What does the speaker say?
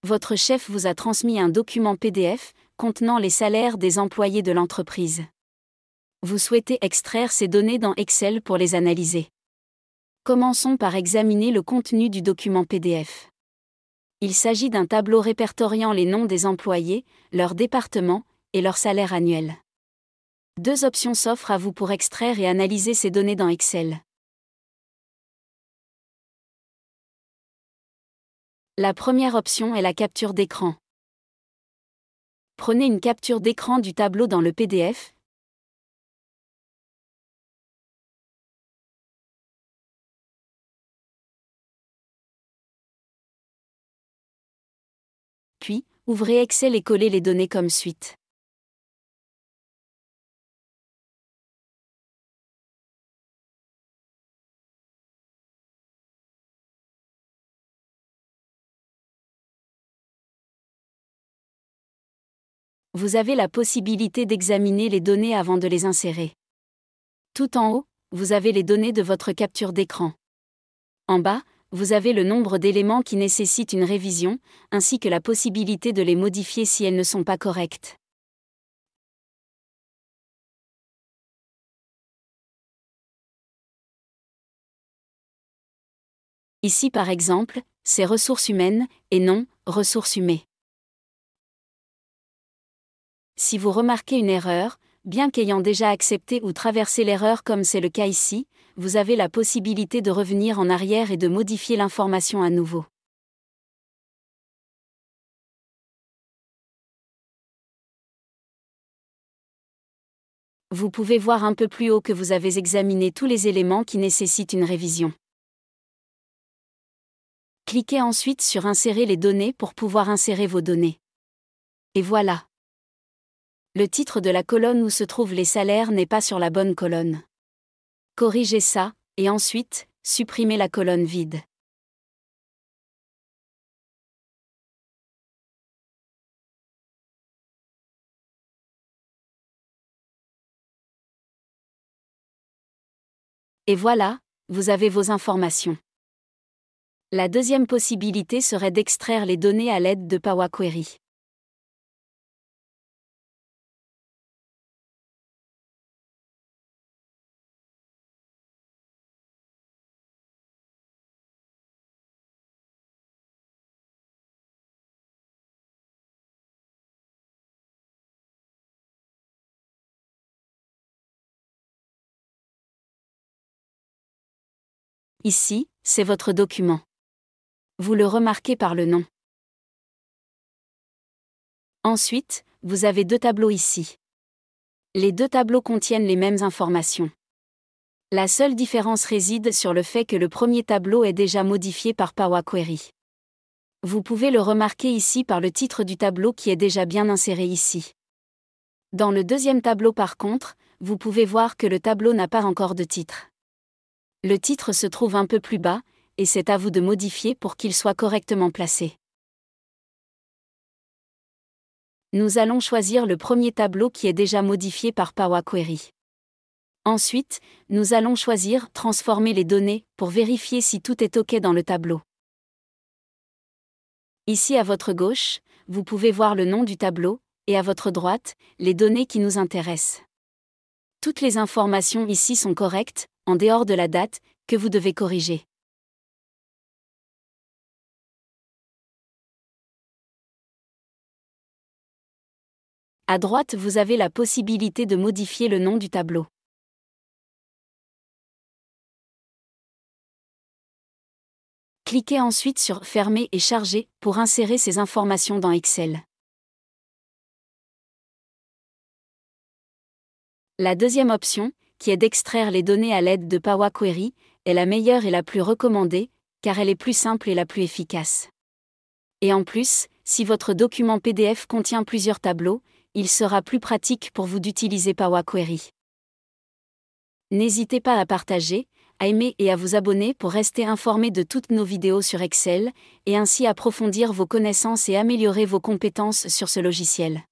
Votre chef vous a transmis un document PDF contenant les salaires des employés de l'entreprise. Vous souhaitez extraire ces données dans Excel pour les analyser. Commençons par examiner le contenu du document PDF. Il s'agit d'un tableau répertoriant les noms des employés, leur département et leur salaire annuel. Deux options s'offrent à vous pour extraire et analyser ces données dans Excel. La première option est la capture d'écran. Prenez une capture d'écran du tableau dans le PDF. Puis, ouvrez Excel et collez les données comme suite. Vous avez la possibilité d'examiner les données avant de les insérer. Tout en haut, vous avez les données de votre capture d'écran. En bas, vous avez le nombre d'éléments qui nécessitent une révision, ainsi que la possibilité de les modifier si elles ne sont pas correctes. Ici par exemple, c'est ressources humaines, et non, ressources humaines. Si vous remarquez une erreur, bien qu'ayant déjà accepté ou traversé l'erreur comme c'est le cas ici, vous avez la possibilité de revenir en arrière et de modifier l'information à nouveau. Vous pouvez voir un peu plus haut que vous avez examiné tous les éléments qui nécessitent une révision. Cliquez ensuite sur Insérer les données pour pouvoir insérer vos données. Et voilà. Le titre de la colonne où se trouvent les salaires n'est pas sur la bonne colonne. Corrigez ça, et ensuite, supprimez la colonne vide. Et voilà, vous avez vos informations. La deuxième possibilité serait d'extraire les données à l'aide de Power Query. Ici, c'est votre document. Vous le remarquez par le nom. Ensuite, vous avez deux tableaux ici. Les deux tableaux contiennent les mêmes informations. La seule différence réside sur le fait que le premier tableau est déjà modifié par Power Query. Vous pouvez le remarquer ici par le titre du tableau qui est déjà bien inséré ici. Dans le deuxième tableau par contre, vous pouvez voir que le tableau n'a pas encore de titre. Le titre se trouve un peu plus bas, et c'est à vous de modifier pour qu'il soit correctement placé. Nous allons choisir le premier tableau qui est déjà modifié par Power Query. Ensuite, nous allons choisir « Transformer les données » pour vérifier si tout est OK dans le tableau. Ici à votre gauche, vous pouvez voir le nom du tableau, et à votre droite, les données qui nous intéressent. Toutes les informations ici sont correctes, en dehors de la date, que vous devez corriger. À droite, vous avez la possibilité de modifier le nom du tableau. Cliquez ensuite sur « Fermer et charger » pour insérer ces informations dans Excel. La deuxième option, qui est d'extraire les données à l'aide de Power Query, est la meilleure et la plus recommandée, car elle est plus simple et la plus efficace. Et en plus, si votre document PDF contient plusieurs tableaux, il sera plus pratique pour vous d'utiliser Power Query. N'hésitez pas à partager, à aimer et à vous abonner pour rester informé de toutes nos vidéos sur Excel, et ainsi approfondir vos connaissances et améliorer vos compétences sur ce logiciel.